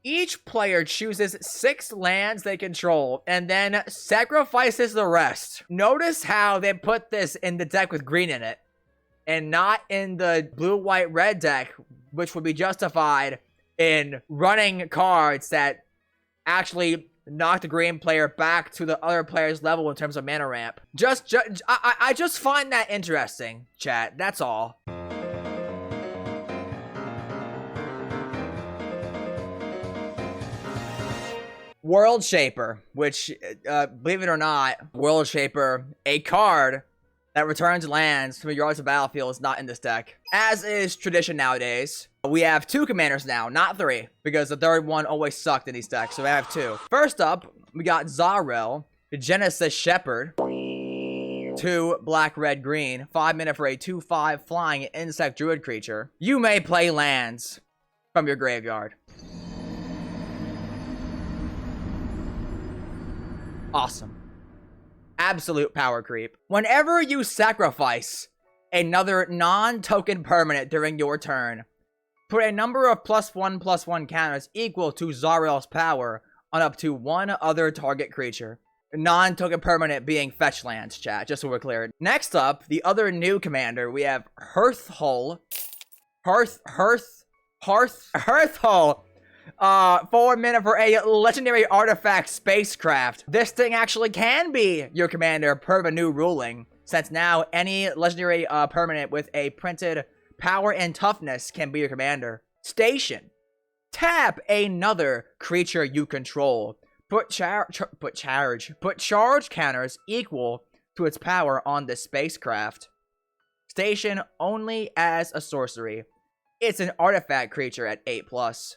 Each player chooses 6 lands they control and then sacrifices the rest. Notice how they put this in the deck with green in it and not in the blue, white, red deck, which would be justified in running cards that actually knock the green player back to the other player's level in terms of mana ramp. I just find that interesting, chat. That's all. World Shaper, which, believe it or not, World Shaper, a card that returns lands from yards of battlefield, is not in this deck. As is tradition nowadays. We have 2 commanders now, not 3, because the third one always sucked in these decks, so we have 2. First up, we got Zarel, the Genesis Shepherd. 2 black, red, green. 5 mana for a 2/5 flying insect druid creature. You may play lands from your graveyard. Awesome. Absolute power creep. Whenever you sacrifice another non-token permanent during your turn, put a number of +1/+1 counters equal to Zarel's power on up to 1 other target creature. Non-token permanent being fetch lands, chat, just so we're clear. Next up, the other new commander, we have Hearthhull. Hearthhull. 4 mana for a legendary artifact spacecraft. This thing actually can be your commander per the new ruling, since now any legendary permanent with a printed power and toughness can be your commander. Station. Tap another creature you control. Put charge counters equal to its power on the spacecraft. Station only as a sorcery. It's an artifact creature at 8+.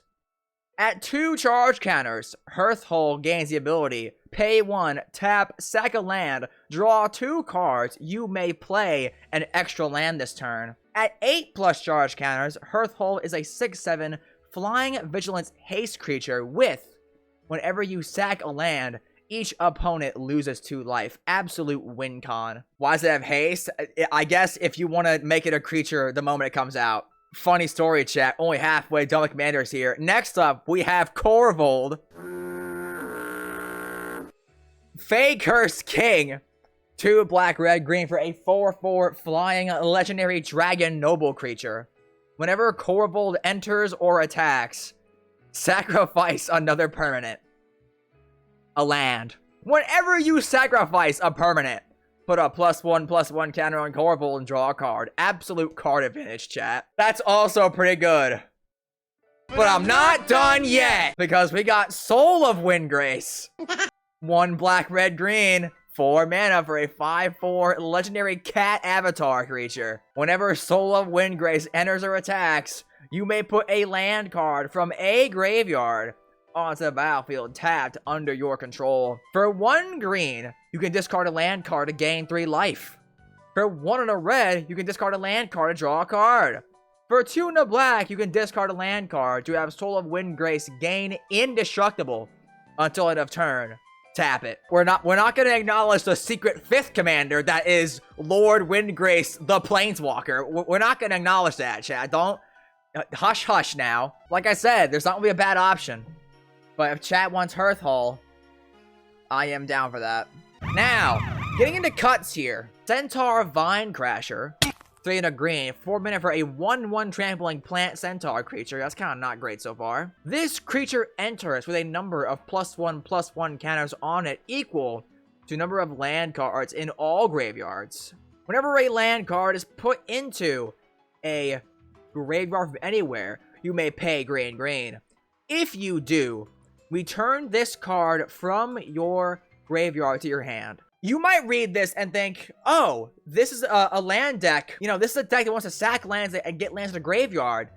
At 2 charge counters, Hearthhull gains the ability, pay 1, tap, sack a land, draw 2 cards, you may play an extra land this turn. At 8+ charge counters, Hearthhull is a 6/7 flying vigilance haste creature with, whenever you sack a land, each opponent loses 2 life. Absolute win con. Why does it have haste? I guess if you want to make it a creature the moment it comes out. Funny story, chat. Only halfway done with commanders here. Next up, we have Corvold. Fey Curse King. 2 black, red, green for a 4/4 flying legendary dragon noble creature. Whenever Corvold enters or attacks, sacrifice another permanent. A land. Whenever you sacrifice a permanent, put a +1/+1 counter on Corvold and draw a card. Absolute card advantage, chat. That's also pretty good. But I'm not done yet, because we got Soul of Windgrace. 1 black, red, green. 4 mana for a 5/4 legendary cat avatar creature. Whenever Soul of Windgrace enters or attacks, you may put a land card from a graveyard onto the battlefield tapped under your control. For 1 green, you can discard a land card to gain 3 life. For 1 and a red, you can discard a land card to draw a card. For 2 and a black, you can discard a land card to have Soul of Windgrace gain indestructible until end of turn. Tap it. We're not gonna acknowledge the secret 5th commander that is Lord Windgrace the Planeswalker. We're not gonna acknowledge that, chat. Don't hush hush now. Like I said, there's not gonna be a bad option. But if chat wants Hearthhull, I am down for that. Now, getting into cuts here. Centaur Vinecrasher. 3 and a green. 4 mana for a 1/1 trampling plant centaur creature. That's kind of not great so far. This creature enters with a number of +1/+1 counters on it equal to number of land cards in all graveyards. Whenever a land card is put into a graveyard from anywhere, you may pay green. If you do, return this card from your graveyard to your hand. You might read this and think, oh, this is a land deck. You know, this is a deck that wants to sack lands and get lands to the graveyard.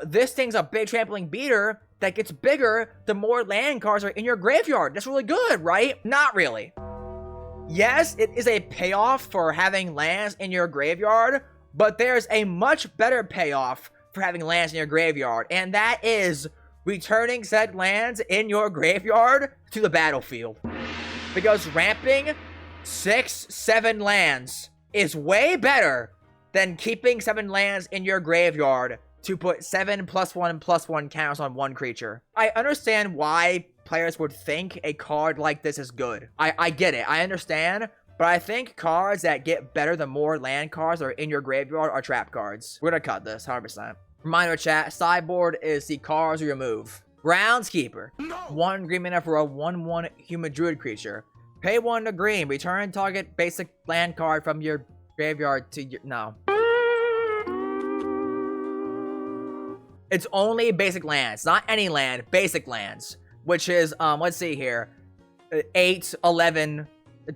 This thing's a big trampling beater that gets bigger the more land cards are in your graveyard. That's really good, right? Not really. Yes, it is a payoff for having lands in your graveyard, but there's a much better payoff for having lands in your graveyard, and that is returning said lands in your graveyard to the battlefield. Because ramping 6-7 lands is way better than keeping 7 lands in your graveyard to put 7+1/+1 counters on one creature. I understand why players would think a card like this is good. I get it. I understand. But I think cards that get better the more land cards are in your graveyard are trap cards. We're gonna cut this, 100%. Reminder chat, sideboard is the cards you remove. Groundskeeper. No. 1 green mana for a 1/1 human druid creature. Pay 1 green. Return target basic land card from your graveyard to your... No. It's only basic lands. Not any land. Basic lands. Which is, let's see here. 8, 11...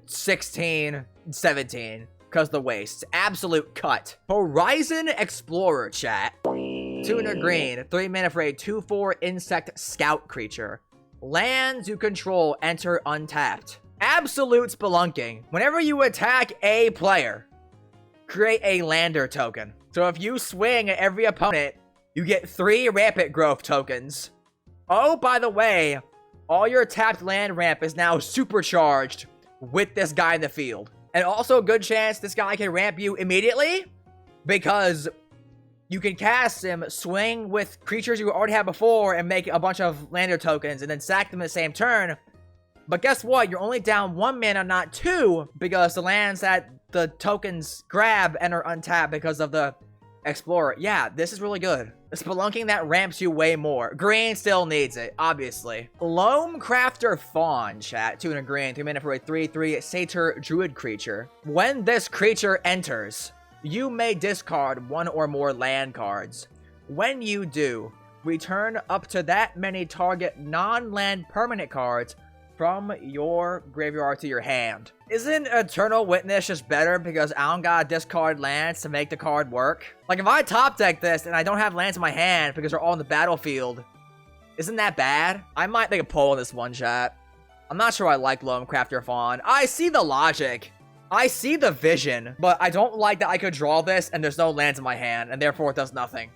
16, 17, because the waste. Absolute cut. Horizon Explorer, chat. 2 green, 3 mana for a 2/4 insect scout creature. Lands you control enter untapped. Absolute spelunking. Whenever you attack a player, create a lander token. So if you swing at every opponent, you get 3 rampant growth tokens. Oh, by the way, all your tapped land ramp is now supercharged with this guy in the field. And also a good chance this guy can ramp you immediately, because you can cast him, swing with creatures you already had before, and make a bunch of lander tokens, and then sack them in the same turn. But guess what? You're only down 1 mana, not 2, because the lands that the tokens grab enter untapped because of the Explorer. Yeah, this is really good. Spelunking that ramps you way more. Green still needs it, obviously. Loam Crafter Fawn, chat. 2 green, 3 mana for a 3/3 Satyr Druid creature. When this creature enters, you may discard 1 or more land cards. When you do, return up to that many target non-land permanent cards from your graveyard to your hand. Isn't Eternal Witness just better because I don't gotta discard lands to make the card work? Like, if I top deck this and I don't have lands in my hand because they're all in the battlefield, isn't that bad? I might make a poll on this one, chat. I'm not sure I like Loam Crafter Fawn. I see the logic. I see the vision, but I don't like that I could draw this and there's no lands in my hand, and therefore it does nothing.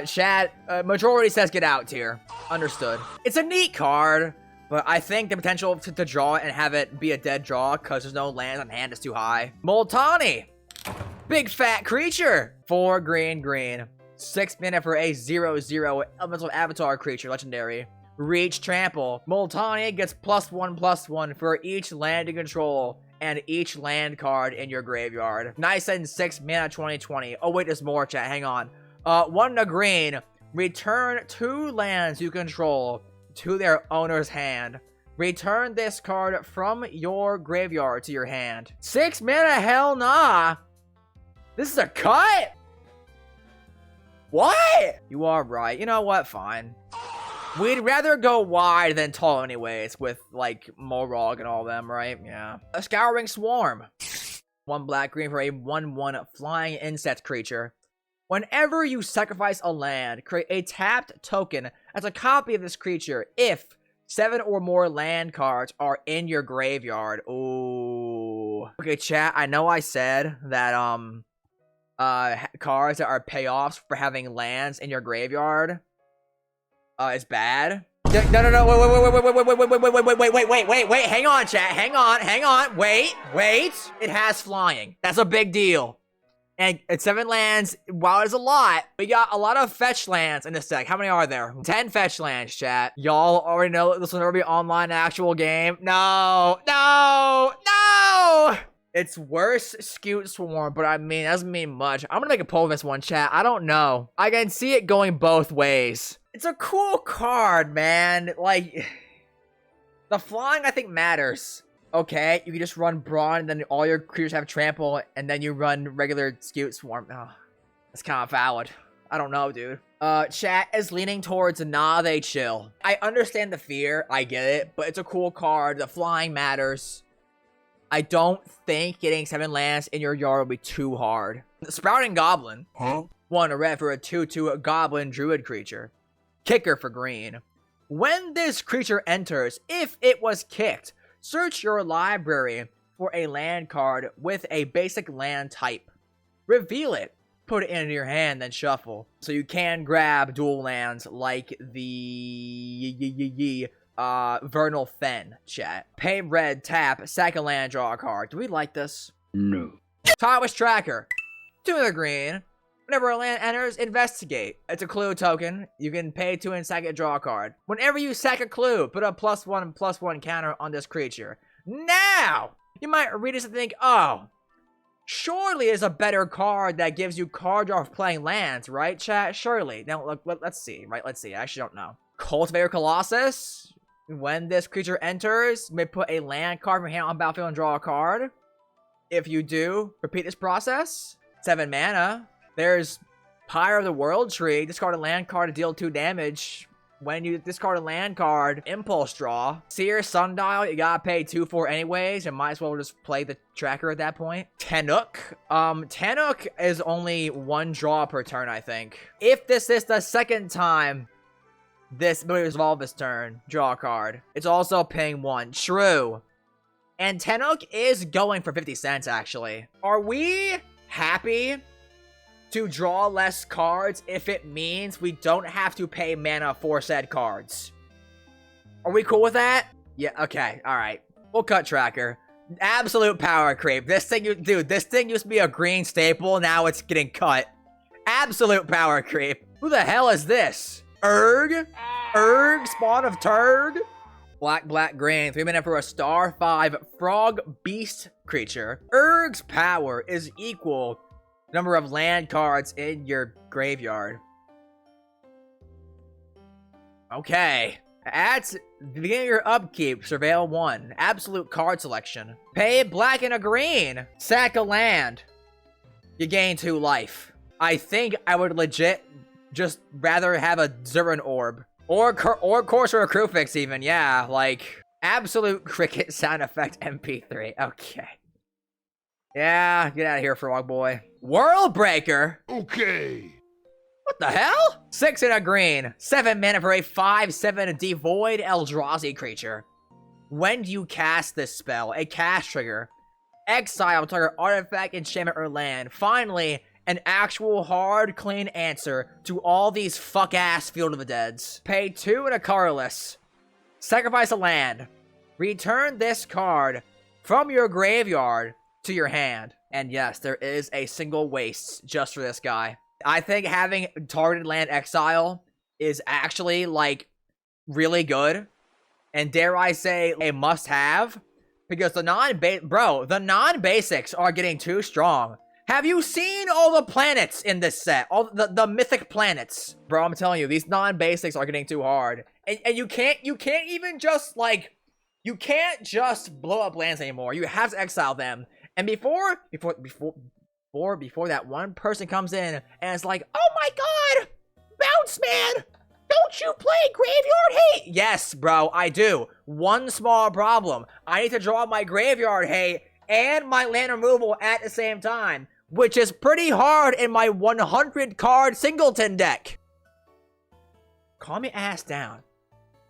Chat, majority says get out tier. Understood. It's a neat card, but I think the potential to draw it and have it be a dead draw because there's no lands on hand is too high. Moltani. Big fat creature. 4 green, green. 6 mana for a 0/0 elemental avatar creature, legendary. Reach trample. Moltani gets +1/+1 for each land you control and each land card in your graveyard. Nice and 6 mana 20/20. Oh wait, there's more, chat. Hang on. 1 green. Return 2 lands you control to their owner's hand. Return this card from your graveyard to your hand. 6 mana? Hell nah. This is a cut? What? You are right. You know what? Fine. We'd rather go wide than tall anyways, with, like, Morog and all them, right? Yeah. A Scouring Swarm. 1 black-green for a 1/1 flying insect creature. Whenever you sacrifice a land, create a tapped token as a copy of this creature if 7 or more land cards are in your graveyard. Ooh. Okay, chat, I know I said that, cards that are payoffs for having lands in your graveyard, is bad. No, wait, hang on, chat, hang on, wait. It has flying. That's a big deal. And it's 7 lands, while it's a lot, we got a lot of fetch lands in this deck. How many are there? 10 fetch lands, chat. Y'all already know this will never be online actual game. No! It's worse Scute Swarm, but I mean, it doesn't mean much. I'm gonna make a poll of this one, chat. I don't know. I can see it going both ways. It's a cool card, man. Like, the flying, I think, matters. Okay, you can just run Brawn, and then all your creatures have trample, and then you run regular Scute Swarm. Oh, that's kind of valid. I don't know, dude. Chat is leaning towards nah, they chill. I understand the fear, I get it, but it's a cool card. The flying matters. I don't think getting 7 lands in your yard will be too hard. The Sprouting Goblin. Huh? 1 red for a 2/2 Goblin Druid creature. Kicker for green. When this creature enters, if it was kicked, search your library for a land card with a basic land type. Reveal it. Put it into your hand, then shuffle. So you can grab dual lands like the Vernal Fen, chat. Pay red, tap, sack a land, draw a card. Do we like this? No. Tidus Tracker. 2 green. Whenever a land enters, investigate. It's a clue token. You can pay 2 and sack it, draw a card. Whenever you sack a clue, put a +1/+1 counter on this creature. Now, you might read this and think, oh, surely is a better card that gives you card draw for playing lands, right, chat? Surely. Now, look, let's see, right? Let's see. I actually don't know. Cultivator Colossus. When this creature enters, you may put a land card from hand on battlefield and draw a card. If you do, repeat this process. 7 mana. There's Pyre of the World Tree. Discard a land card to deal 2 damage. When you discard a land card, impulse draw. Seer Sundial, you gotta pay 2 for anyways. You might as well just play the tracker at that point. Tenuk. Tenuk is only 1 draw per turn, I think. If this is the second time this ability was evolved this turn, draw a card. It's also paying 1. True. And Tenuk is going for 50 cents, actually. Are we happy to draw less cards if it means we don't have to pay mana for said cards? Are we cool with that? Yeah, okay, alright. We'll cut tracker. Absolute power creep. This thing, dude, this thing used to be a green staple, now it's getting cut. Absolute power creep. Who the hell is this? Urg? Urg, spawn of Turg? Black, green, 3 mana for a star 5 frog beast creature. Urg's power is equal to the number of land cards in your graveyard. Okay. At the beginning of your upkeep, surveil 1. Absolute card selection. Pay black and a green. Sack a land. You gain 2 life. I think I would legit just rather have a Zurin Orb. Or Courser or Crewfix even, yeah. Like, absolute cricket sound effect MP3. Okay. Yeah, get out of here, Frog Boy. World Breaker? Okay. What the hell? 6 and a green. 7 mana for a 5/7 devoid Eldrazi creature. When you cast this spell, a cast trigger, exile target artifact, enchantment, or land. Finally, an actual hard, clean answer to all these fuck-ass Field of the Deads. Pay 2 and a colorless. Sacrifice a land. Return this card from your graveyard to your hand. And yes, there is a single waste just for this guy. I think having targeted land exile is actually, like, really good. And dare I say, a must-have. Because the non-basics are getting too strong. Have you seen all the planets in this set? All the mythic planets. Bro, I'm telling you, these non-basics are getting too hard. And you can't even just, like, you can't just blow up lands anymore. You have to exile them. And before that one person comes in and it's like, oh my god, Bounce Man, don't you play Graveyard Hate? Yes, bro, I do. One small problem. I need to draw my Graveyard Hate and my land removal at the same time, which is pretty hard in my 100 card singleton deck. Calm your ass down.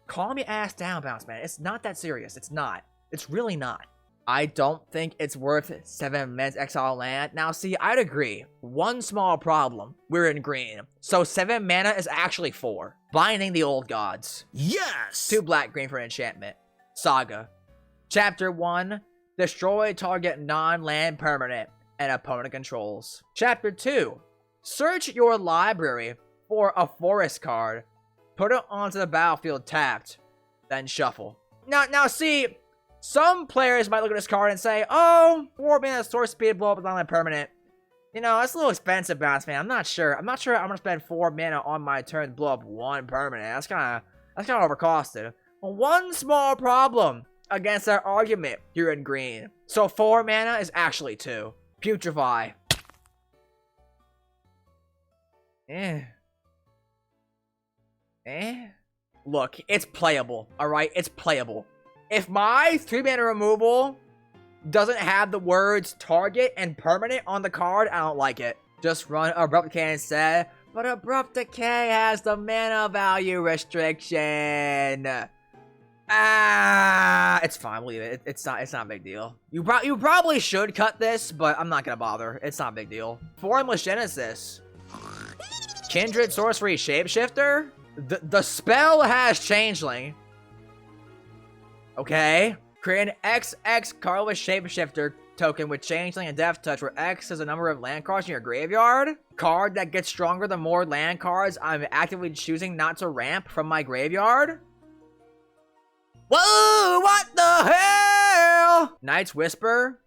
Calm your ass down, Bounce Man. It's not that serious. It's not. It's really not. I don't think it's worth 7 mana exile land. Now, see, I'd agree. One small problem. We're in green. So 7 mana is actually 4. Binding the Old Gods. Yes! 2 black-green for enchantment. Saga. Chapter 1. Destroy target non-land permanent and opponent controls. Chapter 2. Search your library for a forest card. Put it onto the battlefield tapped. Then shuffle. Now see, some players might look at this card and say, oh, 4 mana source speed blow up with non-land permanent. You know, that's a little expensive, Bounce Man. I'm not sure I'm gonna spend 4 mana on my turn to blow up 1 permanent. That's kinda overcosted. Well, one small problem against that argument, you're in green. So 4 mana is actually 2. Putrefy. Look, it's playable, alright? It's playable. If my 3 mana removal doesn't have the words target and permanent on the card, I don't like it. Just run Abrupt Decay instead. But Abrupt Decay has the mana value restriction. It's fine, we'll leave it. It's not a big deal. You probably should cut this, but I'm not gonna bother. It's not a big deal. Formless Genesis. Kindred Sorcery Shapeshifter? The spell has Changeling. Okay. Create an XX colorless Shapeshifter token with Changeling and Death Touch, where X is a number of land cards in your graveyard. card that gets stronger the more land cards I'm actively choosing not to ramp from my graveyard. Whoa, what the hell? Knight's Whisper.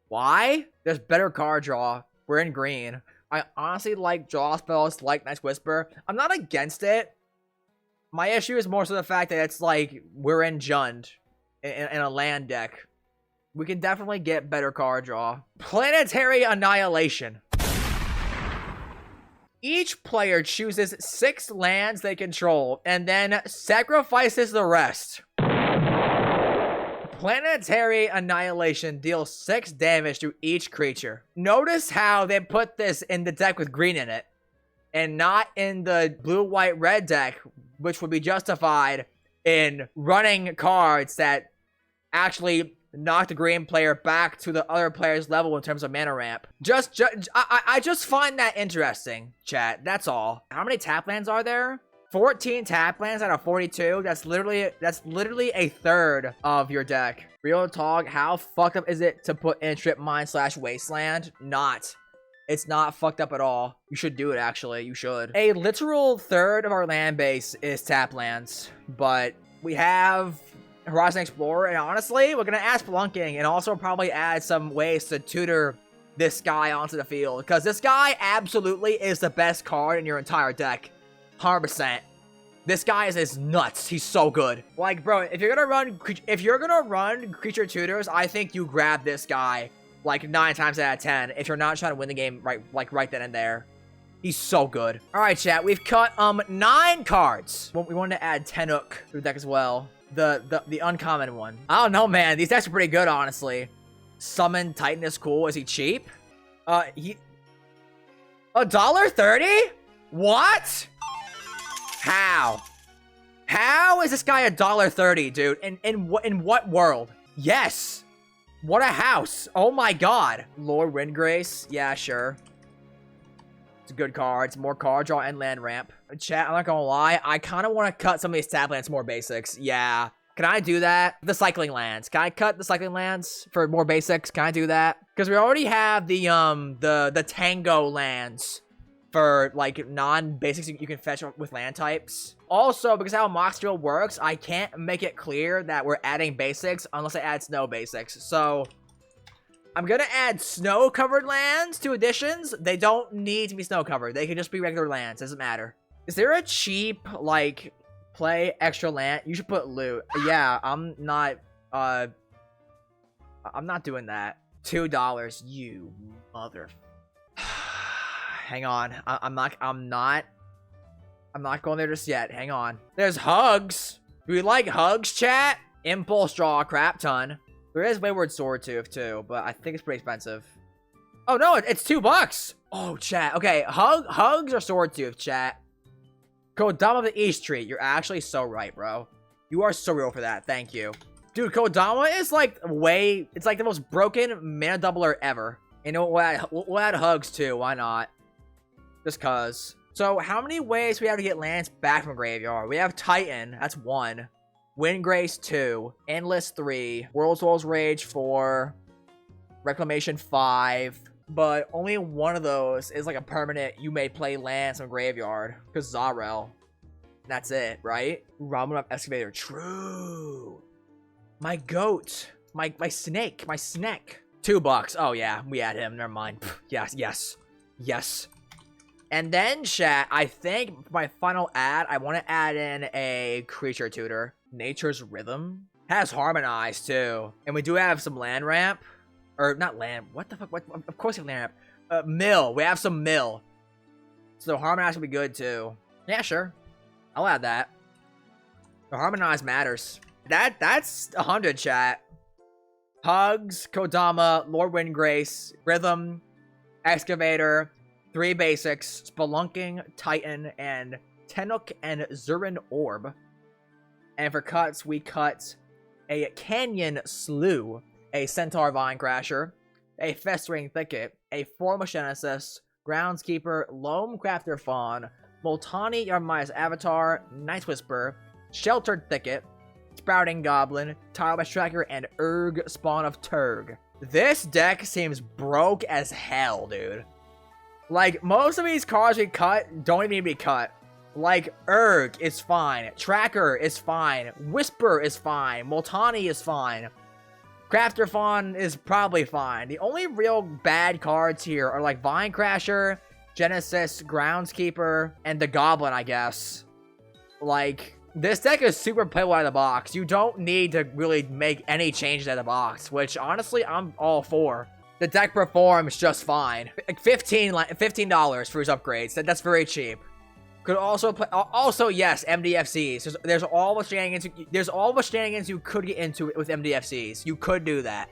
Why? There's better card draw. We're in green. I honestly like draw spells like Knight's Whisper. I'm not against it. My issue is more so the fact that it's like we're in Jund in a land deck. We can definitely get better card draw. Planetary Annihilation. Each player chooses 6 lands they control and then sacrifices the rest. Planetary Annihilation deals 6 damage to each creature. Notice how they put this in the deck with green in it and not in the blue, white, red deck, which would be justified in running cards that actually knock the green player back to the other player's level in terms of mana ramp. I just find that interesting, chat. That's all. How many tap lands are there? 14 tap lands out of 42. That's literally a third of your deck. Real talk, how fucked up is it to put in Strip Mine / Wasteland? Not. It's not fucked up at all. You should do it, actually. You should. A literal third of our land base is tap lands, but we have Horizon Explorer, and honestly, we're gonna add Spelunking and also probably add some ways to tutor this guy onto the field, because this guy absolutely is the best card in your entire deck. 100%. This guy is nuts. He's so good. Like, bro, if you're gonna run creature tutors, I think you grab this guy like 9 times out of 10 if you're not trying to win the game right then and there. He's so good. All right, chat. We've cut 9 cards. We wanted to add Tenuk to the deck as well. The uncommon one. I don't know, man. These decks are pretty good, honestly. Summon Titan is cool. Is he cheap? $1.30? What? How? How is this guy $1.30, dude? In what world? Yes. What a house. Oh my god. Lord Windgrace. Yeah, sure. It's a good card. It's more card draw and land ramp. Chat, I'm not gonna lie. I kind of want to cut some of these tap lands more basics. Yeah. Can I do that? The cycling lands. Can I cut the cycling lands for more basics? Can I do that? Because we already have the Tango lands for like non-basics you can fetch with land types. Also, because how Mox Drill works, I can't make it clear that we're adding basics unless I add snow basics. So I'm gonna add snow-covered lands to additions. They don't need to be snow-covered. They can just be regular lands. Doesn't matter. Is there a cheap, like, play extra land? You should put loot. Yeah, I'm not doing that. $2, you mother. Hang on. I'm not going there just yet. Hang on. There's Hugs. Do we like Hugs, chat? Impulse draw a crap ton. There is Wayward Swordtooth too, but I think it's pretty expensive. Oh no, it's $2. Oh, chat. Okay, Hugs or Swordtooth, chat. Kodama of the East Tree. You're actually so right, bro. You are so real for that. Thank you. Dude, Kodama is like it's like the most broken mana doubler ever. You know what? We'll add Hugs too. Why not? Just cause. So how many ways we have to get lands back from graveyard? We have Titan. That's 1. Windgrace 2. Endless 3. World Soul's Rage 4. Reclamation 5. But only one of those is like a permanent you may play lands from graveyard. Because Zarel. That's it, right? Ramunov Excavator. True. My goat. My snake. My snack. $2. Oh yeah, we add him. Never mind. Yes. And then, chat, I think my final add, I want to add in a creature tutor. Nature's Rhythm. Has Harmonize, too. And we do have some land ramp. Or, not land. What the fuck? What? Of course we have land ramp. Mill. We have some mill. So Harmonize will be good, too. Yeah, sure. I'll add that. The Harmonize matters. That's 100, chat. Hugs, Kodama, Lord Windgrace, Rhythm, Excavator, 3 basics, Spelunking, Titan, and Tenuk and Zurin Orb. And for cuts, we cut a Canyon Slough, a Centaur Vinecrasher, a Festering Thicket, a Formless Genesis, Groundskeeper, Loam Crafter Fawn, Multani Yarmaya's Avatar, Night's Whisper, Sheltered Thicket, Sprouting Goblin, Tireless Tracker, and Urg Spawn of Turg. This deck seems broke as hell, dude. Like, most of these cards we cut don't even need to be cut. Like, Urg is fine. Tracker is fine. Whisper is fine. Multani is fine. Crafter Fawn is probably fine. The only real bad cards here are like Vine Crasher, Genesis, Groundskeeper, and the Goblin, I guess. Like, this deck is super playable out of the box. You don't need to really make any changes out of the box, which honestly, I'm all for. The deck performs just fine. Like $15 for his upgrades. That's very cheap. Could also play. Also, yes, MDFCs. There's all the shenanigans. There's all the shenanigans you could get into with MDFCs. You could do that.